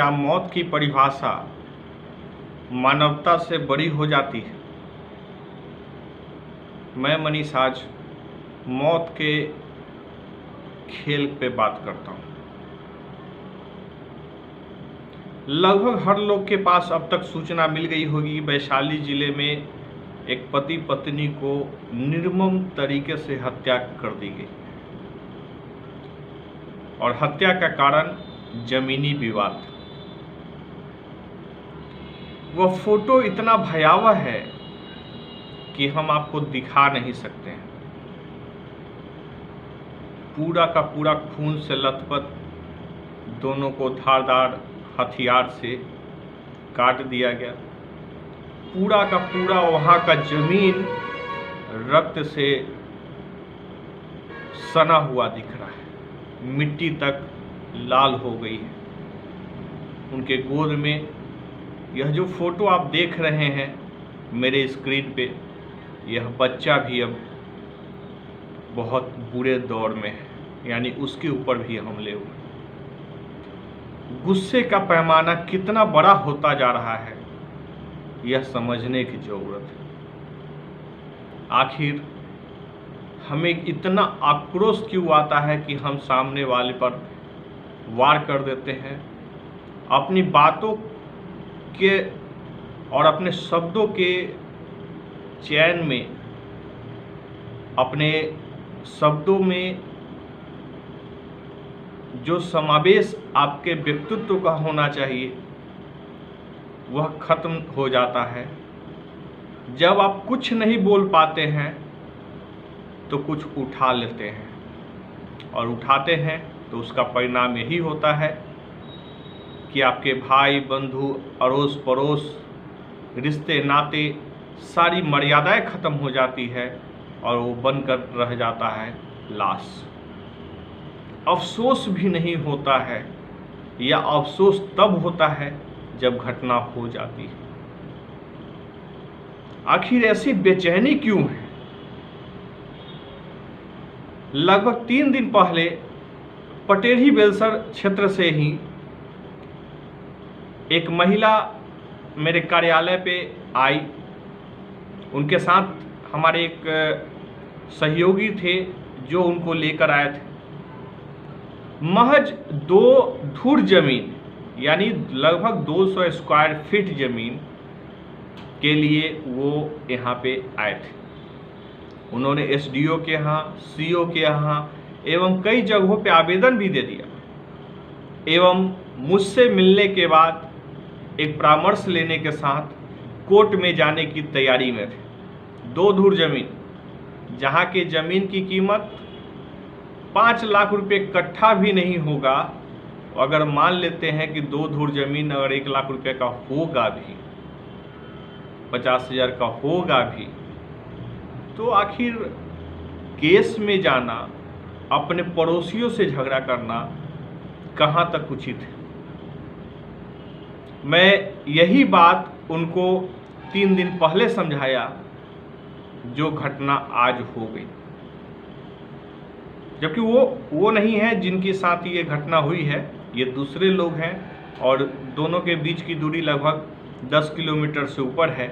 क्या मौत की परिभाषा मानवता से बड़ी हो जाती है? मैं मनीष आज मौत के खेल पे बात करता हूँ। लगभग हर लोग के पास अब तक सूचना मिल गई होगी कि वैशाली जिले में एक पति पत्नी को निर्मम तरीके से हत्या कर दी गई और हत्या का कारण जमीनी विवाद। वह फोटो इतना भयावह है कि हम आपको दिखा नहीं सकते हैं। पूरा का पूरा खून से लथपथ, दोनों को धारदार हथियार से काट दिया गया। पूरा का पूरा वहाँ का जमीन रक्त से सना हुआ दिख रहा है, मिट्टी तक लाल हो गई है। उनके गोद में यह जो फोटो आप देख रहे हैं मेरे स्क्रीन पे, यह बच्चा भी अब बहुत बुरे दौर में है, यानी उसके ऊपर भी हमले हुए। गुस्से का पैमाना कितना बड़ा होता जा रहा है, यह समझने की जरूरत है। आखिर हमें इतना आक्रोश क्यों आता है कि हम सामने वाले पर वार कर देते हैं? अपनी बातों के और अपने शब्दों के चयन में, अपने शब्दों में जो समावेश आपके व्यक्तित्व का होना चाहिए वह खत्म हो जाता है। जब आप कुछ नहीं बोल पाते हैं तो कुछ उठा लेते हैं, और उठाते हैं तो उसका परिणाम यही होता है कि आपके भाई बंधु, अड़ोस पड़ोस, रिश्ते नाते, सारी मर्यादाएं खत्म हो जाती है और वो बनकर रह जाता है लाश। अफसोस भी नहीं होता है, या अफसोस तब होता है जब घटना हो जाती है। आखिर ऐसी बेचैनी क्यों है? लगभग 3 दिन पहले पटेढ़ी बेलसर क्षेत्र से ही एक महिला मेरे कार्यालय पे आई। उनके साथ हमारे एक सहयोगी थे जो उनको लेकर आए थे। महज 2 धुर जमीन, यानी लगभग 200 स्क्वायर फीट जमीन के लिए वो यहाँ पे आए थे। उन्होंने एसडीओ के यहाँ, सीओ के यहाँ एवं कई जगहों पे आवेदन भी दे दिया, एवं मुझसे मिलने के बाद एक परामर्श लेने के साथ कोर्ट में जाने की तैयारी में थे। 2 धुर जमीन, जहाँ के जमीन की कीमत 5 लाख रुपए कट्ठा भी नहीं होगा। अगर मान लेते हैं कि 2 धुर जमीन अगर 1 लाख रुपए का होगा भी, 50,000 का होगा भी, तो आखिर केस में जाना, अपने पड़ोसियों से झगड़ा करना कहाँ तक उचित है? मैं यही बात उनको 3 दिन पहले समझाया, जो घटना आज हो गई। जबकि वो नहीं है जिनके साथ ये घटना हुई है, ये दूसरे लोग हैं और दोनों के बीच की दूरी लगभग 10 किलोमीटर से ऊपर है।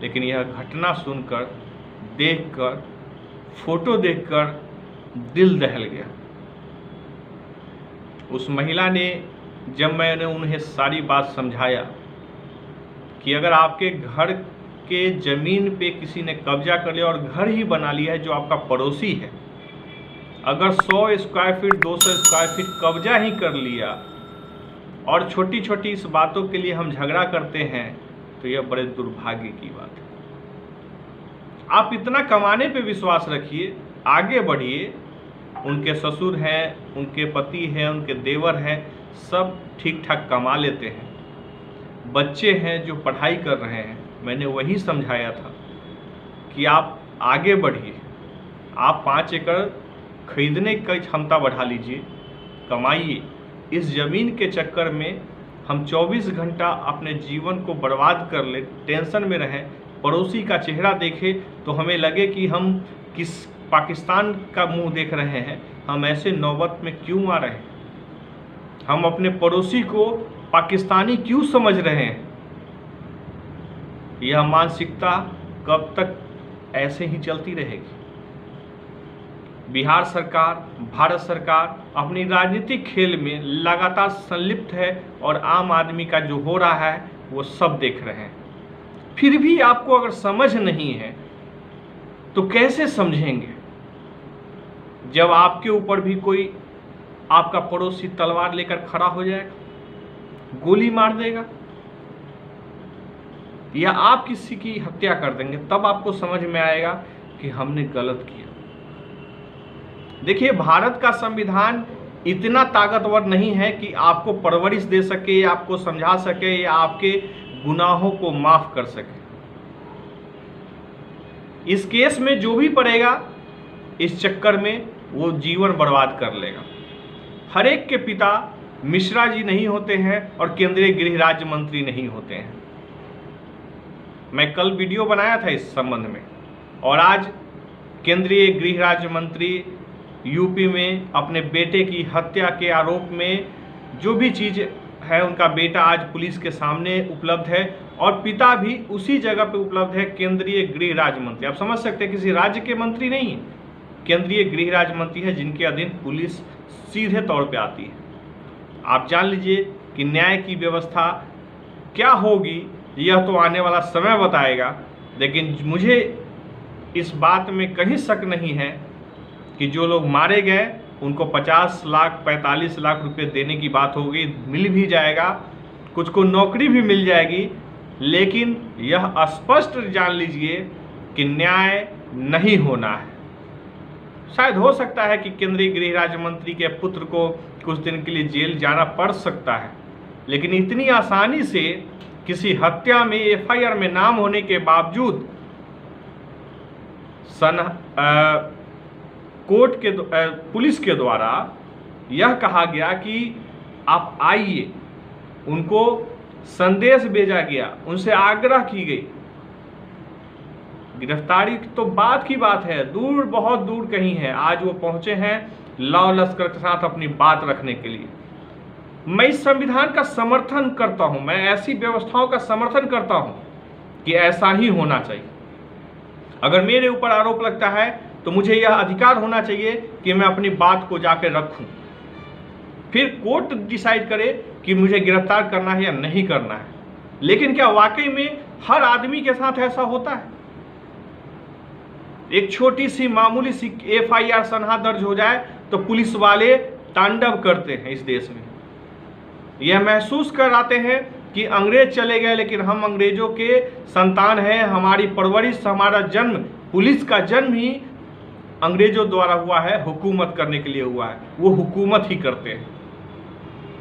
लेकिन यह घटना सुनकर, देखकर, फोटो देखकर दिल दहल गया। उस महिला ने, जब मैंने उन्हें सारी बात समझाया कि अगर आपके घर के ज़मीन पे किसी ने कब्जा कर लिया और घर ही बना लिया है जो आपका पड़ोसी है, अगर 100 स्क्वायर फीट, 200 स्क्वायर फीट कब्जा ही कर लिया और छोटी छोटी इस बातों के लिए हम झगड़ा करते हैं, तो यह बड़े दुर्भाग्य की बात है। आप इतना कमाने पे विश्वास रखिए, आगे बढ़िए। उनके ससुर हैं, उनके पति हैं, उनके देवर हैं, सब ठीक ठाक कमा लेते हैं। बच्चे हैं जो पढ़ाई कर रहे हैं। मैंने वही समझाया था कि आप आगे बढ़िए, आप 5 एकड़ खरीदने की क्षमता बढ़ा लीजिए, कमाइए। इस ज़मीन के चक्कर में हम 24 घंटा अपने जीवन को बर्बाद कर ले, टेंशन में रहें, पड़ोसी का चेहरा देखें तो हमें लगे कि हम किस पाकिस्तान का मुंह देख रहे हैं। हम ऐसे नौबत में क्यों आ रहे हैं? हम अपने पड़ोसी को पाकिस्तानी क्यों समझ रहे हैं? यह मानसिकता कब तक ऐसे ही चलती रहेगी? बिहार सरकार, भारत सरकार अपनी राजनीतिक खेल में लगातार संलिप्त है और आम आदमी का जो हो रहा है वो सब देख रहे हैं। फिर भी आपको अगर समझ नहीं है तो कैसे समझेंगे जब आपके ऊपर भी कोई आपका पड़ोसी तलवार लेकर खड़ा हो जाएगा, गोली मार देगा या आप किसी की हत्या कर देंगे, तब आपको समझ में आएगा कि हमने गलत किया। देखिए, भारत का संविधान इतना ताकतवर नहीं है कि आपको परवरिश दे सके या आपको समझा सके या आपके गुनाहों को माफ कर सके। इस केस में जो भी पड़ेगा, इस चक्कर में वो जीवन बर्बाद कर लेगा। हर एक के पिता मिश्रा जी नहीं होते हैं और केंद्रीय गृह राज्य मंत्री नहीं होते हैं। मैं कल वीडियो बनाया था इस संबंध में, और आज केंद्रीय गृह राज्य मंत्री यूपी में अपने बेटे की हत्या के आरोप में जो भी चीज़ है, उनका बेटा आज पुलिस के सामने उपलब्ध है और पिता भी उसी जगह पे उपलब्ध है, केंद्रीय गृह राज्य मंत्री। आप समझ सकते हैं, किसी राज्य के मंत्री नहीं है, केंद्रीय गृह राज्य मंत्री है, जिनके अधीन पुलिस सीधे तौर पे आती है। आप जान लीजिए कि न्याय की व्यवस्था क्या होगी, यह तो आने वाला समय बताएगा। लेकिन मुझे इस बात में कहीं शक नहीं है कि जो लोग मारे गए उनको 50 लाख 45 लाख रुपए देने की बात होगी, मिल भी जाएगा, कुछ को नौकरी भी मिल जाएगी। लेकिन यह स्पष्ट जान लीजिए कि न्याय नहीं होना है। शायद हो सकता है कि केंद्रीय गृह राज्य मंत्री के पुत्र को कुछ दिन के लिए जेल जाना पड़ सकता है, लेकिन इतनी आसानी से किसी हत्या में एफआईआर में नाम होने के बावजूद कोर्ट के पुलिस के द्वारा यह कहा गया कि आप आइए, उनको संदेश भेजा गया, उनसे आग्रह की गई। गिरफ्तारी तो बात की बात है, दूर बहुत दूर कहीं है, आज वो पहुंचे हैं लौ लश्कर के साथ अपनी बात रखने के लिए। मैं इस संविधान का समर्थन करता हूं, मैं ऐसी व्यवस्थाओं का समर्थन करता हूं कि ऐसा ही होना चाहिए। अगर मेरे ऊपर आरोप लगता है तो मुझे यह अधिकार होना चाहिए कि मैं अपनी बात को जाकर रखूं, फिर कोर्ट डिसाइड करे कि मुझे गिरफ्तार करना है या नहीं करना है। लेकिन क्या वाकई में हर आदमी के साथ ऐसा होता है? एक छोटी सी मामूली सी एफआईआर सनहा दर्ज हो जाए तो पुलिस वाले तांडव करते हैं इस देश में। यह महसूस कर आते हैं कि अंग्रेज चले गए लेकिन हम अंग्रेजों के संतान हैं, हमारी परवरिश, हमारा जन्म, पुलिस का जन्म ही अंग्रेजों द्वारा हुआ है, हुकूमत करने के लिए हुआ है, वो हुकूमत ही करते हैं।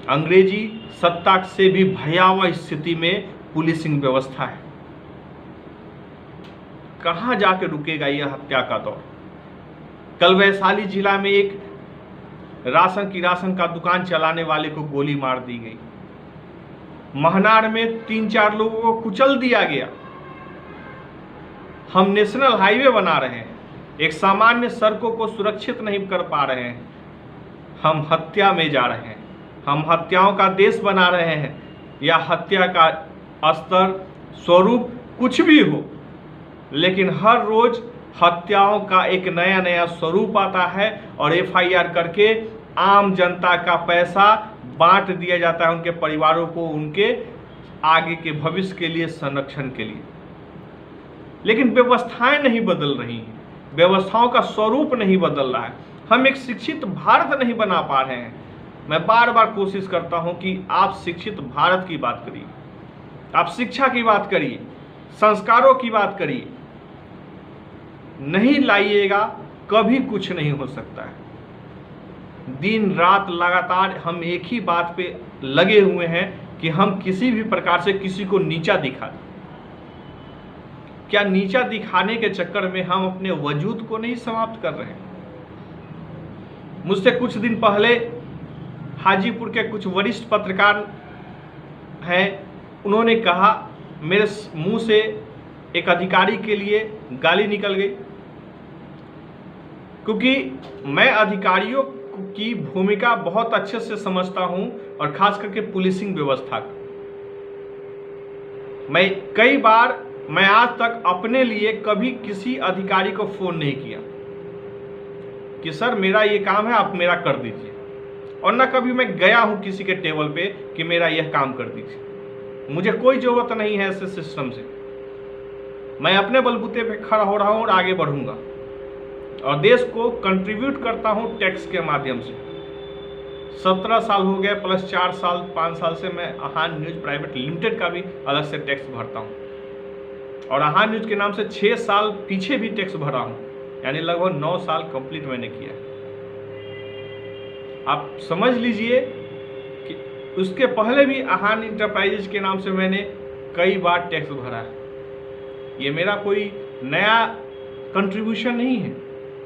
अंग्रेजी सत्ता से भी भयावह स्थिति में पुलिसिंग व्यवस्था है। कहाँ जाके रुकेगा यह हत्या का दौर? कल वैशाली जिला में एक राशन का दुकान चलाने वाले को गोली मार दी गई। महनार में 3-4 लोगों को कुचल दिया गया। हम नेशनल हाईवे बना रहे हैं, एक सामान्य सड़कों को सुरक्षित नहीं कर पा रहे हैं, हम हत्या में जा रहे हैं, हम हत्याओं का देश बना रहे हैं, या हत्या का स्तर स्वरूप कुछ भी हो, लेकिन हर रोज हत्याओं का एक नया नया स्वरूप आता है और एफआईआर करके आम जनता का पैसा बांट दिया जाता है उनके परिवारों को, उनके आगे के भविष्य के लिए, संरक्षण के लिए। लेकिन व्यवस्थाएं नहीं बदल रही हैं, व्यवस्थाओं का स्वरूप नहीं बदल रहा है, हम एक शिक्षित भारत नहीं बना पा रहे हैं। मैं बार बार कोशिश करता हूं कि आप शिक्षित भारत की बात करिए, आप शिक्षा की बात करिए, संस्कारों की बात करिए। नहीं लाइएगा, कभी कुछ नहीं हो सकता है। दिन रात लगातार हम एक ही बात पे लगे हुए हैं कि हम किसी भी प्रकार से किसी को नीचा दिखा दें। क्या नीचा दिखाने के चक्कर में हम अपने वजूद को नहीं समाप्त कर रहे हैं? मुझसे कुछ दिन पहले हाजीपुर के कुछ वरिष्ठ पत्रकार हैं, उन्होंने कहा, मेरे मुंह से एक अधिकारी के लिए गाली निकल गई, क्योंकि मैं अधिकारियों की भूमिका बहुत अच्छे से समझता हूं, और खास करके पुलिसिंग व्यवस्था का। मैं आज तक अपने लिए कभी किसी अधिकारी को फोन नहीं किया कि सर मेरा ये काम है, आप मेरा कर दीजिए, और ना कभी मैं गया हूं किसी के टेबल पे कि मेरा यह काम कर दीजिए। मुझे कोई जरूरत नहीं है ऐसे सिस्टम से। मैं अपने बलबूते पे खड़ा हो रहा हूं और आगे बढ़ूंगा, और देश को कंट्रीब्यूट करता हूं टैक्स के माध्यम से। 17 साल हो गए प्लस 4 साल 5 साल से मैं आहान न्यूज प्राइवेट लिमिटेड का भी अलग से टैक्स भरता हूं, और आहान न्यूज के नाम से 6 साल पीछे भी टैक्स भरा हूं, यानी लगभग 9 साल कंप्लीट मैंने किया है। आप समझ लीजिए कि उसके पहले भी आहान इंटरप्राइजेज के नाम से मैंने कई बार टैक्स भरा है। ये मेरा कोई नया कंट्रीब्यूशन नहीं है,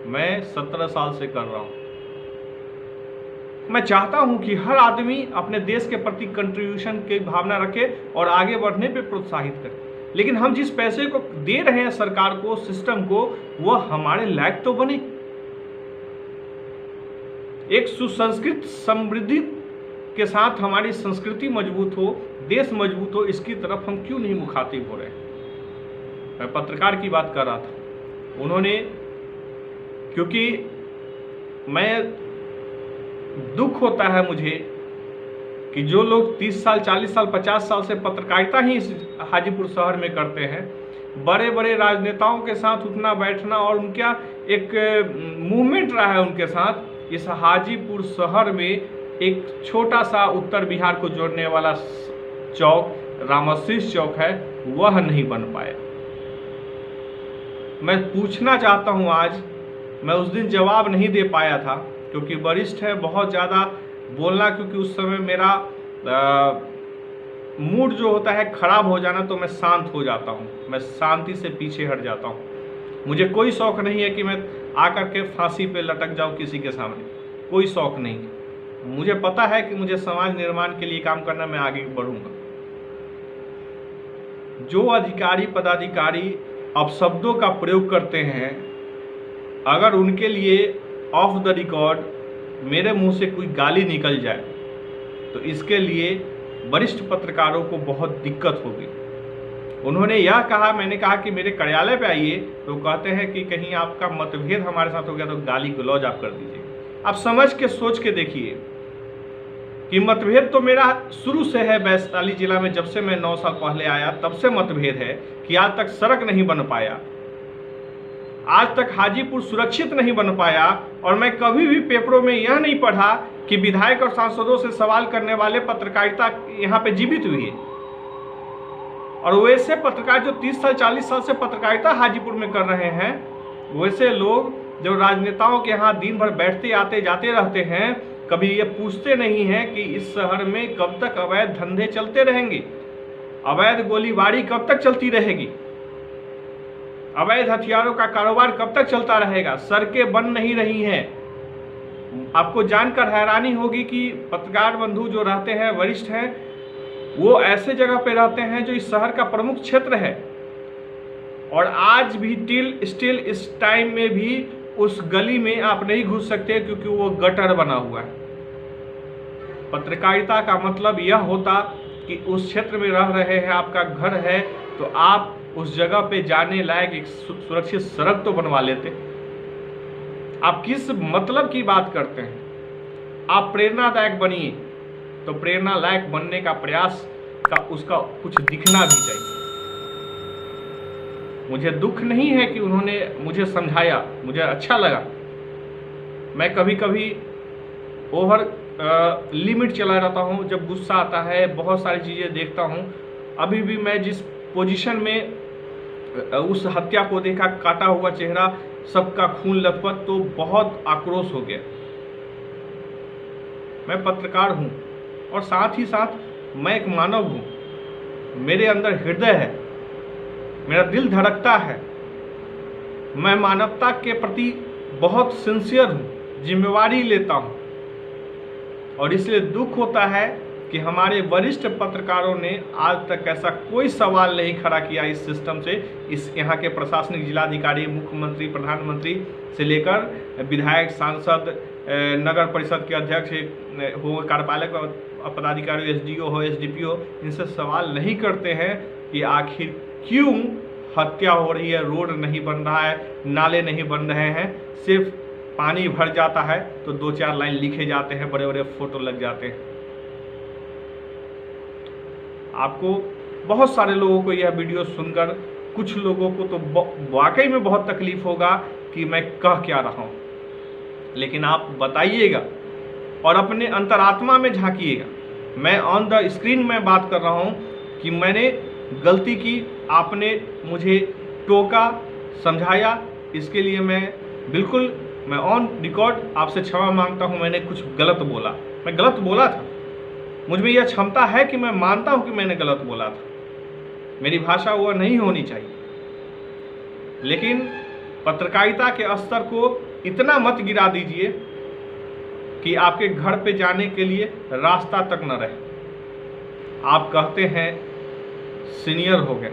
मैं 17 साल से कर रहा हूं। मैं चाहता हूं कि हर आदमी अपने देश के प्रति कंट्रीब्यूशन की भावना रखे और आगे बढ़ने पे प्रोत्साहित करे, लेकिन हम जिस पैसे को दे रहे हैं सरकार को, सिस्टम को, वह हमारे लायक तो बने। एक सुसंस्कृत समृद्धि के साथ हमारी संस्कृति मजबूत हो, देश मजबूत हो, इसकी तरफ हम क्यों नहीं मुखातिब हो रहे हैं। मैं पत्रकार की बात कर रहा था, उन्होंने, क्योंकि मैं दुख होता है मुझे कि जो लोग 30 साल 40 साल 50 साल से पत्रकारिता ही इस हाजीपुर शहर में करते हैं, बड़े बड़े राजनेताओं के साथ उठना बैठना और उनका एक मूवमेंट रहा है उनके साथ, इस हाजीपुर शहर में एक छोटा सा उत्तर बिहार को जोड़ने वाला चौक रामाशीष चौक है, वह नहीं बन पाया। मैं पूछना चाहता हूं आज, मैं उस दिन जवाब नहीं दे पाया था क्योंकि वरिष्ठ है, बहुत ज़्यादा बोलना, क्योंकि उस समय मेरा मूड जो होता है खराब हो जाना, तो मैं शांत हो जाता हूँ, मैं शांति से पीछे हट जाता हूँ। मुझे कोई शौक़ नहीं है कि मैं आकर के फांसी पे लटक जाऊँ किसी के सामने, कोई शौक़ नहीं। मुझे पता है कि मुझे समाज निर्माण के लिए काम करना, मैं आगे बढ़ूँगा। जो अधिकारी पदाधिकारी अपशब्दों का प्रयोग करते हैं, अगर उनके लिए ऑफ द रिकॉर्ड मेरे मुंह से कोई गाली निकल जाए तो इसके लिए वरिष्ठ पत्रकारों को बहुत दिक्कत होगी। उन्होंने यह कहा, मैंने कहा कि मेरे कार्यालय पे आइए, तो कहते हैं कि कहीं आपका मतभेद हमारे साथ हो गया तो गाली गलौज आप कर दीजिए। आप समझ के सोच के देखिए कि मतभेद तो मेरा शुरू से है वैशाली जिला में, जब से मैं 9 साल पहले आया तब से मतभेद है कि आज तक सड़क नहीं बन पाया, आज तक हाजीपुर सुरक्षित नहीं बन पाया, और मैं कभी भी पेपरों में यह नहीं पढ़ा कि विधायक और सांसदों से सवाल करने वाले पत्रकारिता यहाँ पे जीवित हुई है। और वैसे पत्रकार जो 30 साल 40 साल से पत्रकारिता हाजीपुर में कर रहे हैं, वैसे लोग जो राजनेताओं के यहाँ दिन भर बैठते आते जाते रहते हैं, कभी ये पूछते नहीं हैं कि इस शहर में कब तक अवैध धंधे चलते रहेंगे, अवैध गोलीबारी कब तक चलती रहेगी, अवैध हथियारों का कारोबार कब तक चलता रहेगा, सड़कें बन नहीं रही हैं। आपको जानकर हैरानी होगी कि पत्रकार बंधु जो रहते हैं, वरिष्ठ हैं, वो ऐसे जगह पे रहते हैं जो इस शहर का प्रमुख क्षेत्र है, और आज भी स्टिल इस टाइम में भी उस गली में आप नहीं घुस सकते क्योंकि वो गटर बना हुआ है। पत्रकारिता का मतलब यह होता कि उस क्षेत्र में रह रहे हैं, आपका घर है, तो आप उस जगह पे जाने लायक एक सुरक्षित सड़क तो बनवा लेते। आप किस मतलब की बात करते हैं? आप प्रेरणादायक बनिए, तो प्रेरणा लायक बनने का प्रयास का उसका कुछ दिखना भी चाहिए। मुझे दुख नहीं है कि उन्होंने मुझे समझाया, मुझे अच्छा लगा। मैं कभी कभी ओवर लिमिट चला जाता हूँ, जब गुस्सा आता है, बहुत सारी चीज़ें देखता हूँ। अभी भी मैं जिस पोजीशन में उस हत्या को देखा, काटा हुआ चेहरा, सबका खून लथपथ, तो बहुत आक्रोश हो गया। मैं पत्रकार हूँ और साथ ही साथ मैं एक मानव हूँ। मेरे अंदर हृदय है, मेरा दिल धड़कता है, मैं मानवता के प्रति बहुत सिंसियर हूँ, जिम्मेवारी लेता हूँ, और इसलिए दुख होता है कि हमारे वरिष्ठ पत्रकारों ने आज तक ऐसा कोई सवाल नहीं खड़ा किया इस सिस्टम से, इस यहाँ के प्रशासनिक जिलाधिकारी, मुख्यमंत्री, प्रधानमंत्री से लेकर विधायक, सांसद, नगर परिषद के अध्यक्ष हो, कार्यपालक पदाधिकारी, SDO हो, SDPO हो, इनसे सवाल नहीं करते हैं कि आखिर क्यों हत्या हो रही है, रोड नहीं बन रहा है, नाले नहीं बन रहे हैं। सिर्फ पानी भर जाता है तो 2-4 लाइन लिखे जाते हैं, बड़े बड़े फोटो लग जाते हैं। आपको बहुत सारे लोगों को यह वीडियो सुनकर, कुछ लोगों को तो वाकई में बहुत तकलीफ होगा कि मैं कह क्या रहा हूँ, लेकिन आप बताइएगा और अपने अंतरात्मा में झांकिएगा। मैं ऑन द स्क्रीन में बात कर रहा हूँ कि मैंने गलती की, आपने मुझे टोका, समझाया, इसके लिए मैं ऑन रिकॉर्ड आपसे क्षमा मांगता हूँ। मैंने कुछ गलत बोला, मैं गलत बोला था, मुझ में यह क्षमता है कि मैं मानता हूँ कि मैंने गलत बोला था, मेरी भाषा वह नहीं होनी चाहिए। लेकिन पत्रकारिता के स्तर को इतना मत गिरा दीजिए कि आपके घर पे जाने के लिए रास्ता तक न रहे। आप कहते हैं सीनियर हो गए,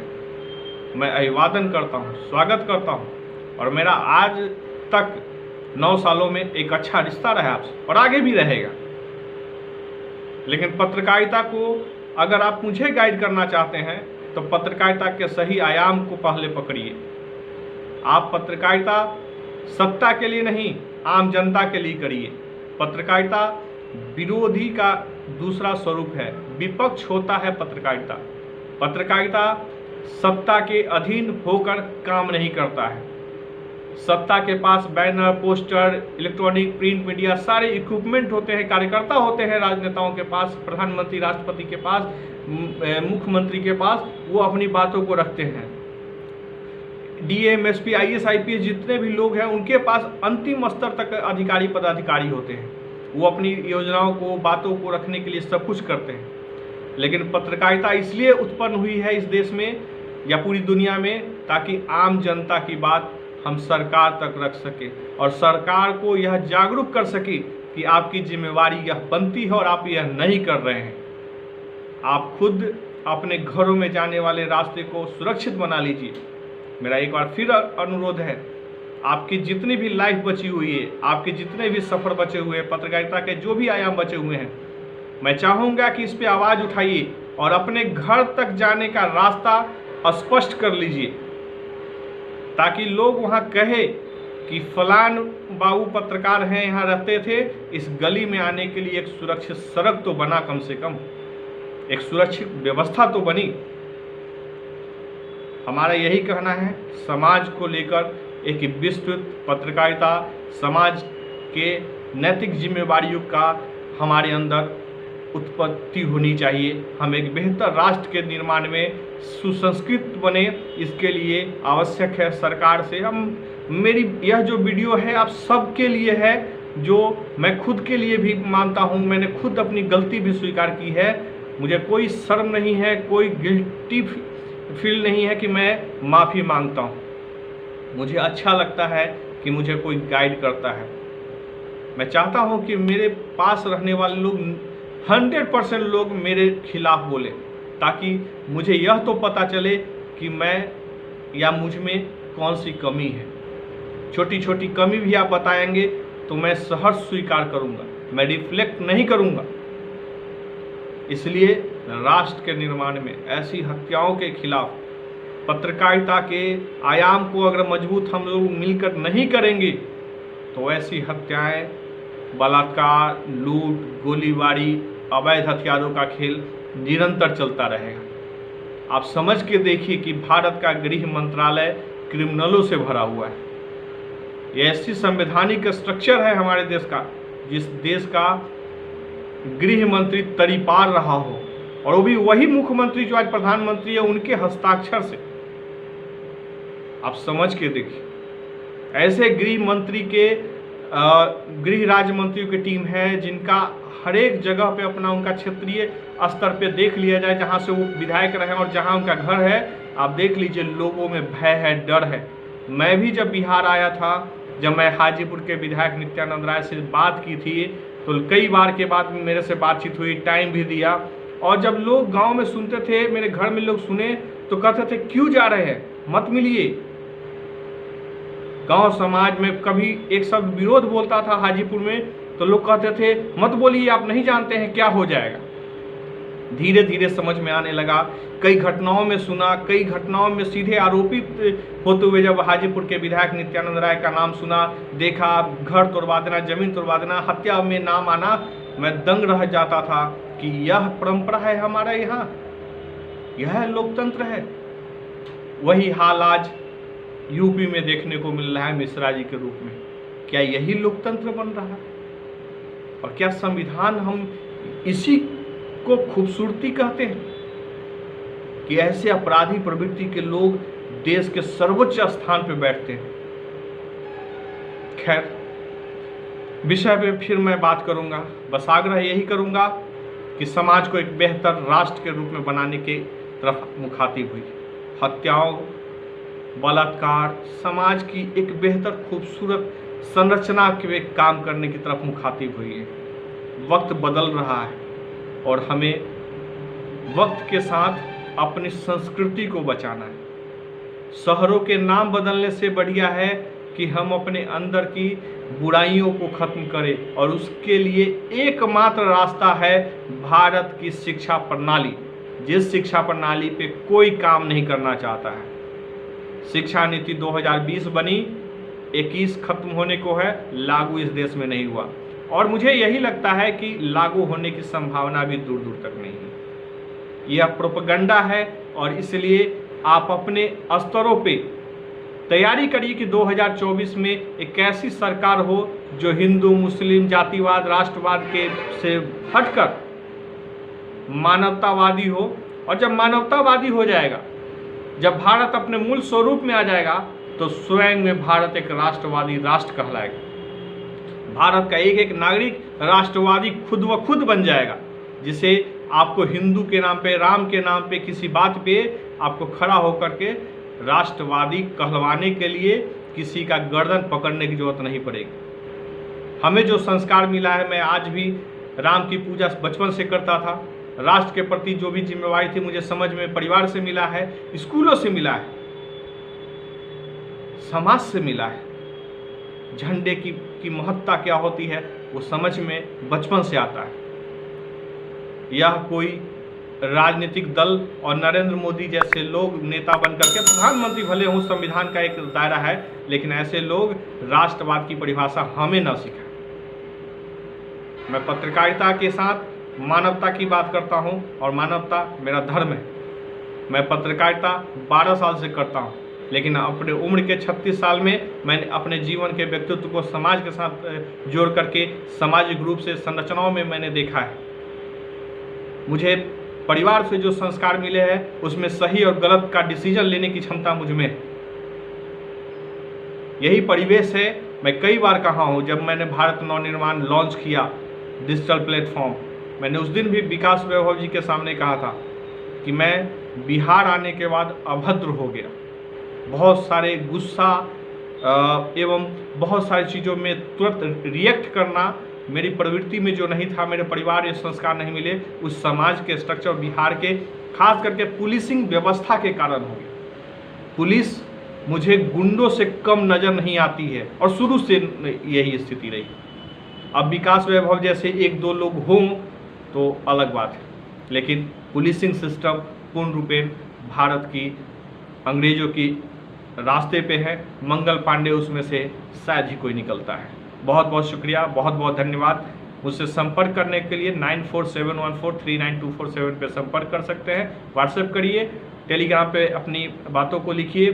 मैं अभिवादन करता हूँ, स्वागत करता हूँ, और मेरा आज तक 9 सालों में एक अच्छा रिश्ता रहा आपसे और आगे भी रहेगा। लेकिन पत्रकारिता को अगर आप मुझे गाइड करना चाहते हैं तो पत्रकारिता के सही आयाम को पहले पकड़िए। आप पत्रकारिता सत्ता के लिए नहीं, आम जनता के लिए करिए। पत्रकारिता विरोधी का दूसरा स्वरूप है, विपक्ष होता है पत्रकारिता। पत्रकारिता सत्ता के अधीन होकर काम नहीं करता है। सत्ता के पास banner, poster, electronic, print media, सारे इक्विपमेंट होते हैं, कार्यकर्ता होते हैं राजनेताओं के पास, प्रधानमंत्री, राष्ट्रपति के पास, मुख्यमंत्री के पास, वो अपनी बातों को रखते हैं। DM, SP, IAS, IPS जितने भी लोग हैं उनके पास अंतिम स्तर तक अधिकारी, पदाधिकारी होते हैं, वो अपनी योजनाओं को, बातों को रखने के लिए सब कुछ करते हैं। लेकिन पत्रकारिता इसलिए उत्पन्न हुई है इस देश में या पूरी दुनिया में ताकि आम जनता की बात हम सरकार तक रख सके और सरकार को यह जागरूक कर सके कि आपकी जिम्मेवारी यह बनती है और आप यह नहीं कर रहे हैं। आप खुद अपने घरों में जाने वाले रास्ते को सुरक्षित बना लीजिए। मेरा एक बार फिर अनुरोध है, आपकी जितनी भी लाइफ बची हुई है, आपके जितने भी सफ़र बचे हुए हैं, पत्रकारिता के जो भी आयाम बचे हुए हैं, मैं चाहूँगा कि इस पे आवाज़ उठाइए और अपने घर तक जाने का रास्ता स्पष्ट कर लीजिए ताकि लोग वहाँ कहे कि फलान बाबू पत्रकार हैं, यहाँ रहते थे, इस गली में आने के लिए एक सुरक्षित सड़क तो बना, कम से कम एक सुरक्षित व्यवस्था तो बनी। हमारा यही कहना है, समाज को लेकर एक विस्तृत पत्रकारिता, समाज के नैतिक जिम्मेवारियों का हमारे अंदर उत्पत्ति होनी चाहिए। हम एक बेहतर राष्ट्र के निर्माण में सुसंस्कृत बने, इसके लिए आवश्यक है सरकार से मेरी यह जो वीडियो है आप सबके लिए है, जो मैं खुद के लिए भी मानता हूँ। मैंने खुद अपनी गलती भी स्वीकार की है, मुझे कोई शर्म नहीं है, कोई गिल्टी फील नहीं है कि मैं माफ़ी मांगता हूँ। मुझे अच्छा लगता है कि मुझे कोई गाइड करता है। मैं चाहता हूँ कि मेरे पास रहने वाले लोग 100% लोग मेरे खिलाफ बोले ताकि मुझे यह तो पता चले कि मैं या मुझ में कौन सी कमी है। छोटी छोटी कमी भी आप बताएंगे तो मैं सहर्ष स्वीकार करूँगा, मैं रिफ्लेक्ट नहीं करूँगा। इसलिए राष्ट्र के निर्माण में ऐसी हत्याओं के खिलाफ पत्रकारिता के आयाम को अगर मजबूत हम लोग मिलकर नहीं करेंगे तो ऐसी हत्याएं, बलात्कार, लूट, गोलीबारी, अवैध हथियारों का खेल निरंतर चलता रहेगा। आप समझ के देखिए कि भारत का गृह मंत्रालय क्रिमिनलों से भरा हुआ है। ये ऐसी संवैधानिक स्ट्रक्चर है हमारे देश का, जिस देश का गृह मंत्री तरीपार रहा हो, और वो भी वही मुख्यमंत्री जो आज प्रधानमंत्री है, उनके हस्ताक्षर से। आप समझ के देखिए, ऐसे गृह मंत्री के गृह राज्य मंत्रियों की टीम है जिनका हर एक जगह पे अपना उनका क्षेत्रीय स्तर पे देख लिया जाए, जहाँ से वो विधायक रहे और जहाँ उनका घर है, आप देख लीजिए लोगों में भय है, डर है। मैं भी जब बिहार आया था, जब मैं हाजीपुर के विधायक नित्यानंद राय से बात की थी तो कई बार के बाद मेरे से बातचीत हुई, टाइम भी दिया। और जब लोग गांव में सुनते थे, मेरे घर में लोग सुने तो कहते थे क्यों जा रहे हैं, मत मिलिए। गांव समाज में कभी एक शब्द विरोध बोलता था हाजीपुर में तो लोग कहते थे मत बोलिए, आप नहीं जानते हैं क्या हो जाएगा। धीरे धीरे समझ में आने लगा, कई घटनाओं में सुना, कई घटनाओं में सीधे आरोपित होते हुए जब हाजीपुर के विधायक नित्यानंद राय का नाम सुना, देखा, घर तोड़वा देना, जमीन तोड़वा देना, हत्या में नाम आना, मैं दंग रह जाता था कि यह परंपरा है हमारा यहाँ, यह लोकतंत्र है। वही हाल आज यूपी में देखने को मिल रहा है मिश्रा जी के रूप में। क्या यही लोकतंत्र बन रहा है? और क्या संविधान हम इसी को खूबसूरती कहते हैं कि ऐसे अपराधी प्रवृत्ति के लोग देश के सर्वोच्च स्थान पर बैठते हैं? खैर, विषय पे फिर मैं बात करूंगा। बस आग्रह यही करूंगा कि समाज को एक बेहतर राष्ट्र के रूप में बनाने के तरफ मुखातिब हुई। हत्याओं, बलात्कार, समाज की एक बेहतर खूबसूरत संरचना के काम करने की तरफ मुखातिब हुई है। वक्त बदल रहा है और हमें वक्त के साथ अपनी संस्कृति को बचाना है। शहरों के नाम बदलने से बढ़िया है कि हम अपने अंदर की बुराइयों को खत्म करें, और उसके लिए एकमात्र रास्ता है भारत की शिक्षा प्रणाली, जिस शिक्षा प्रणाली पे कोई काम नहीं करना चाहता है। शिक्षा नीति 2020 बनी, 21 खत्म होने को है, लागू इस देश में नहीं हुआ, और मुझे यही लगता है कि लागू होने की संभावना भी दूर दूर तक नहीं है। यह प्रोपेगेंडा है, और इसलिए आप अपने स्तरों पे तैयारी करिए कि 2024 में एक ऐसी सरकार हो जो हिंदू, मुस्लिम, जातिवाद, राष्ट्रवाद के से हटकर मानवतावादी हो। और जब मानवतावादी हो जाएगा, जब भारत अपने मूल स्वरूप में आ जाएगा, तो स्वयं में भारत एक राष्ट्रवादी राष्ट्र कहलाएगा। भारत का एक एक नागरिक राष्ट्रवादी खुद व खुद बन जाएगा, जिसे आपको हिंदू के नाम पे, राम के नाम पे, किसी बात पे आपको खड़ा होकर के राष्ट्रवादी कहलवाने के लिए किसी का गर्दन पकड़ने की जरूरत नहीं पड़ेगी। हमें जो संस्कार मिला है, मैं आज भी राम की पूजा बचपन से करता था। राष्ट्र के प्रति जो भी जिम्मेवारी थी मुझे समझ में परिवार से मिला है, स्कूलों से मिला है, समाज से मिला है। झंडे की महत्ता क्या होती है वो समझ में बचपन से आता है। यह कोई राजनीतिक दल और नरेंद्र मोदी जैसे लोग नेता बनकर के प्रधानमंत्री भले हों, संविधान का एक दायरा है, लेकिन ऐसे लोग राष्ट्रवाद की परिभाषा हमें न सिखाएं। मैं पत्रकारिता के साथ मानवता की बात करता हूं, और मानवता मेरा धर्म है। मैं पत्रकारिता 12 साल से करता हूं, लेकिन अपने उम्र के 36 साल में मैंने अपने जीवन के व्यक्तित्व को समाज के साथ जोड़ करके सामाजिक रूप से संरचनाओं में मैंने देखा है। मुझे परिवार से जो संस्कार मिले हैं उसमें सही और गलत का डिसीजन लेने की क्षमता मुझ में है। यही परिवेश है। मैं कई बार कहा हूं, जब मैंने भारत नवनिर्माण लॉन्च किया डिजिटल प्लेटफॉर्म, मैंने उस दिन भी विकास वैभव जी के सामने कहा था कि मैं बिहार आने के बाद अभद्र हो गया। बहुत सारे गुस्सा एवं बहुत सारी चीज़ों में तुरंत रिएक्ट करना मेरी प्रवृत्ति में जो नहीं था, मेरे परिवार ये संस्कार नहीं मिले, उस समाज के स्ट्रक्चर बिहार के खास करके पुलिसिंग व्यवस्था के कारण हो गया। पुलिस मुझे गुंडों से कम नज़र नहीं आती है, और शुरू से यही स्थिति रही। अब विकास वैभव जैसे एक दो लोग हों तो अलग बात है, लेकिन पुलिसिंग सिस्टम पूर्ण रूपेण भारत की अंग्रेजों की रास्ते पे है। मंगल पांडे उसमें से शायद ही कोई निकलता है। बहुत बहुत शुक्रिया, बहुत बहुत धन्यवाद। मुझसे संपर्क करने के लिए 9471439247 पे संपर्क कर सकते हैं। व्हाट्सएप करिए, टेलीग्राम पे अपनी बातों को लिखिए,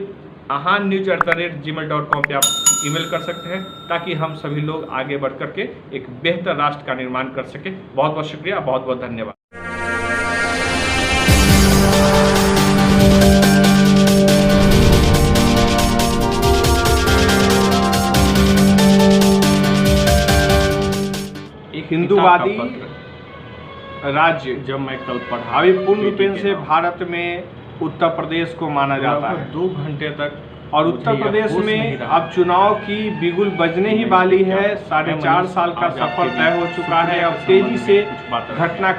ahannews@gmail.com पे आप ईमेल कर सकते हैं, ताकि हम सभी लोग आगे बढ़ करके एक बेहतर राष्ट्र का निर्माण कर सकें। बहुत बहुत शुक्रिया, बहुत बहुत धन्यवाद। हिंदूवादी राज्य जब मैं कल पढ़ा, अभी पूर्ण रूपेण से भारत में उत्तर प्रदेश को माना जाता है। 2 घंटे तक और उत्तर प्रदेश में अब चुनाव की बिगुल बजने ही वाली है। 4.5 साल का सफर तय हो चुका है। अब तेजी से घटना